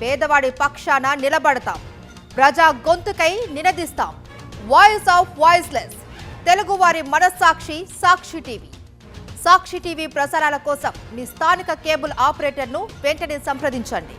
పేదవాడి పక్షాన నిలబడతాం, ప్రజా గొంతుకై నినదిస్తాం. వాయిస్ ఆఫ్ వాయిస్లెస్, తెలుగువారి మనస్సాక్షి సాక్షి టీవీ. సాక్షి టీవీ ప్రసారాల కోసం మీ స్థానిక కేబుల్ ఆపరేటర్ను వెంటనే సంప్రదించండి.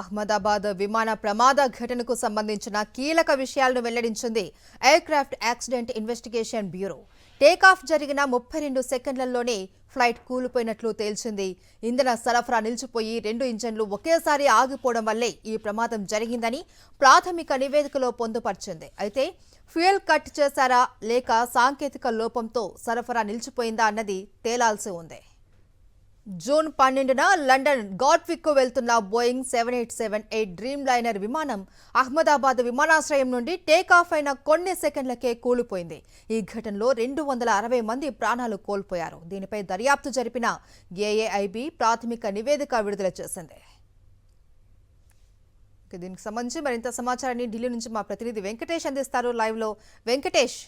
అహ్మదాబాద్ విమాన ప్రమాద ఘటనకు సంబంధించిన కీలక విషయాలను వెల్లడించింది aircraft accident investigation bureau. Takeoff జరిగిన 32 సెకండ్లలోనే ఫ్లైట్ కూలిపోయినట్లు తేల్చింది. ఇంధన సరఫరా నిలిచిపోయి 2 ఇంజన్లు ఒకేసారి ఆగిపోవడం వల్లే ఈ ప్రమాదం జరిగిందని ప్రాథమిక నివేదికలో పొందుపరిచింది. అయితే ఫ్యూయల్ కట్ చేశారా లేక సాంకేతిక లోపంతో సరఫరా నిలిచిపోయిందా అన్నది తేలాల్సి ఉంది. జూన్ 12న లండన్ గాట్విక్ కు వెళ్తున్న బోయింగ్ 7878 డ్రీమ్ లైనర్ విమానం అహ్మదాబాద్ విమానాశ్రయం నుండి టేకాఫ్ అయిన కొన్ని సెకండ్లకే కూలిపోయింది. ఈ ఘటనలో 260 మంది ప్రాణాలు కోల్పోయారు. దీనిపై దర్యాప్తు జరిపిన ఏఏఐబి ప్రాథమిక నివేదిక విడుదల చేసింది. దీనికి సంబంధించి మరింత సమాచారాన్ని ఢిల్లీ నుంచి మా ప్రతినిధి వెంకటేష్ అందిస్తారు. లైవ్ లో వెంకటేష్.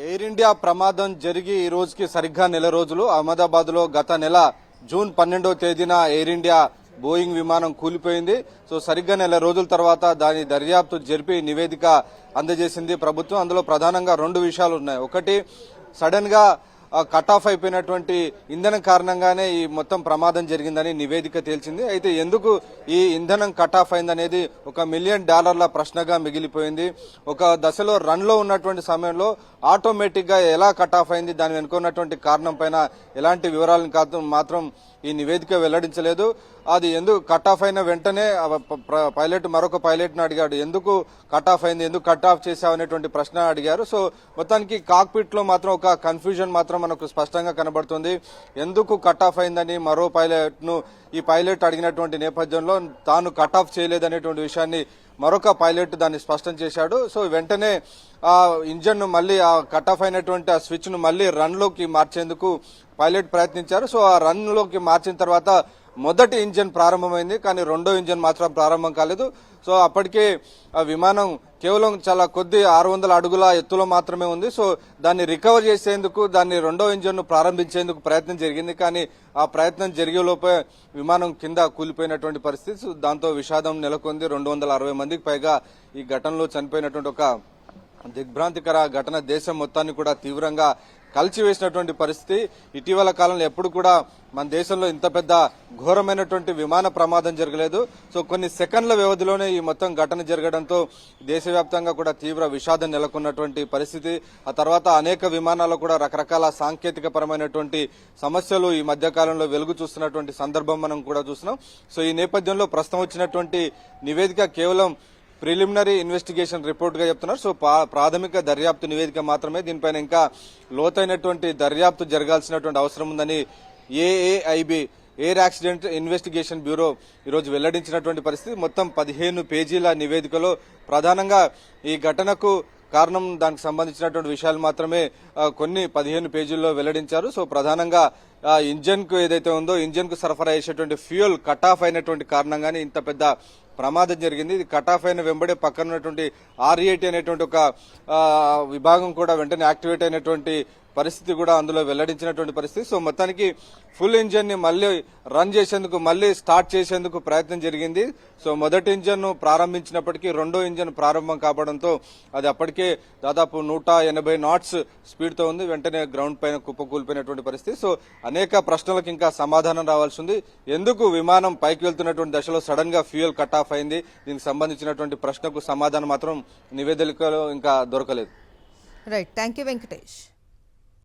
ఎయిర్ ఇండియా ప్రమాదం జరిగి ఈ రోజుకి సరిగ్గా నెల రోజులు. అహ్మదాబాద్ లో గత నెల జూన్ 12వ తేదీన ఎయిర్ ఇండియా బోయింగ్ విమానం కూలిపోయింది. సో సరిగ్గా నెల రోజుల తర్వాత దాని దర్యాప్తు జరిపి నివేదిక అందజేసింది ప్రభుత్వం. అందులో ప్రధానంగా 2 విషయాలు ఉన్నాయి. ఒకటి, సడన్ గా కట్ ఆఫ్ అయిపోయినటువంటి ఇంధనం కారణంగానే ఈ మొత్తం ప్రమాదం జరిగిందని నివేదిక తేల్చింది. అయితే ఎందుకు ఈ ఇంధనం కట్ ఆఫ్ అయిందనేది $1 మిలియన్ ప్రశ్నగా మిగిలిపోయింది. ఒక దశలో రన్ లో ఉన్నటువంటి సమయంలో ఆటోమేటిక్ గా ఎలా కట్ ఆఫ్ అయింది, దాని వెనుకున్నటువంటి కారణం పైన ఎలాంటి వివరాలను మాత్రం ఈ నివేదిక వెల్లడించలేదు. అది ఎందుకు కట్ ఆఫ్ అయిన వెంటనే పైలట్ మరొక పైలట్ ను అడిగాడు, ఎందుకు కట్ ఆఫ్ అయింది, ఎందుకు కట్ ఆఫ్ చేశావు అనేటువంటి ప్రశ్న అడిగారు. సో మొత్తానికి కాక్పిట్ లో మాత్రం ఒక కన్ఫ్యూజన్ మాత్రం మనకు స్పష్టంగా కనబడుతుంది. ఎందుకు కట్ ఆఫ్ అయిందని మరో పైలట్ ను ఈ పైలట్ అడిగినటువంటి నేపథ్యంలో తాను కట్ ఆఫ్ చేయలేదనేటువంటి విషయాన్ని మరొక పైలట్ దాన్ని స్పష్టం చేశాడు. సో వెంటనే ఆ ఇంజన్ ను మళ్ళీ ఆ కట్ ఆఫ్ అయినటువంటి ఆ స్విచ్ ను మళ్ళీ రన్ లోకి మార్చేందుకు పైలట్ ప్రయత్నించారు. సో ఆ రన్ లోకి మార్చిన తర్వాత మొదటి ఇంజన్ ప్రారంభమైంది, కానీ రెండో ఇంజన్ మాత్రం ప్రారంభం కాలేదు. సో అప్పటికే ఆ విమానం కేవలం చాలా కొద్ది 600 అడుగుల ఎత్తులో మాత్రమే ఉంది. సో దాన్ని రికవర్ చేసేందుకు దాన్ని రెండో ఇంజన్ ను ప్రారంభించేందుకు ప్రయత్నం జరిగింది, కానీ ఆ ప్రయత్నం జరిగేలోపే విమానం కింద కూలిపోయినటువంటి పరిస్థితి. సో దాంతో విషాదం నెలకొంది. 260 మందికి పైగా ఈ ఘటనలో చనిపోయినటువంటి ఒక దిగ్భ్రాంతికర ఘటన దేశం మొత్తాన్ని కూడా తీవ్రంగా కలిచివేసినటువంటి పరిస్థితి. ఇటీవల కాలంలో ఎప్పుడు కూడా మన దేశంలో ఇంత పెద్ద ఘోరమైనటువంటి విమాన ప్రమాదం జరగలేదు. సో కొన్ని సెకండ్ల వ్యవధిలోనే ఈ మొత్తం ఘటన జరగడంతో దేశవ్యాప్తంగా కూడా తీవ్ర విషాదం నెలకొన్నటువంటి పరిస్థితి. ఆ తర్వాత అనేక విమానాల్లో కూడా రకరకాల సాంకేతిక పరమైనటువంటి సమస్యలు ఈ మధ్య కాలంలో వెలుగు చూస్తున్నటువంటి సందర్భం మనం కూడా చూస్తున్నాం. సో ఈ నేపథ్యంలో ప్రస్తుతం వచ్చినటువంటి నివేదిక కేవలం ప్రిలిమినరీ ఇన్వెస్టిగేషన్ రిపోర్ట్ గా చెప్తున్నారు. సో ప్రాథమిక దర్యాప్తు నివేదిక మాత్రమే. దీనిపైన ఇంకా లోతైనటువంటి దర్యాప్తు జరగాల్సినటువంటి అవసరం ఉందని AAIB air accident investigation bureau ఈరోజు వెల్లడించినటువంటి పరిస్థితి. మొత్తం 15 పేజీల నివేదికలో ప్రధానంగా ఈ ఘటనకు కారణం దానికి సంబంధించినటువంటి విషయాలు మాత్రమే కొన్ని 15 పేజీల్లో వెల్లడించారు. సో ప్రధానంగా ఇంజన్ కు ఏదైతే ఉందో ఇంజన్ కు సరఫరా చేసేటువంటి ఫ్యూయల్ కట్ ఆఫ్ అయినటువంటి కారణంగానే ఇంత పెద్ద ప్రమాదం జరిగింది. ఇది కట్ ఆఫ్ అయిన వెంబడే పక్కన ఉన్నటువంటి RAT అనేటువంటి ఒక విభాగం కూడా వెంటనే యాక్టివేట్ అయినటువంటి పరిస్థితి కూడా అందులో వెల్లడించినటువంటి పరిస్థితి. సో మొత్తానికి ఫుల్ ఇంజన్ ని మళ్లీ రన్ చేసేందుకు మళ్లీ స్టార్ట్ చేసేందుకు ప్రయత్నం జరిగింది. సో మొదటి ఇంజన్ ను ప్రారంభించినప్పటికీ రెండో ఇంజన్ ప్రారంభం కావడంతో అది అప్పటికే దాదాపు 180 నాట్స్ స్పీడ్ తో ఉంది. వెంటనే గ్రౌండ్ పైన కుప్పకూలిపోయినటువంటి పరిస్థితి. సో అనేక ప్రశ్నలకు ఇంకా సమాధానం రావాల్సి ఉంది. ఎందుకు విమానం పైకి వెళ్తున్నటువంటి దశలో సడన్ గా ఫ్యూయల్ కట్ ఆఫ్ అయింది, దీనికి సంబంధించినటువంటి ప్రశ్నకు సమాధానం మాత్రం నివేదికలో ఇంకా దొరకలేదు. Right, thank you Venkatesh.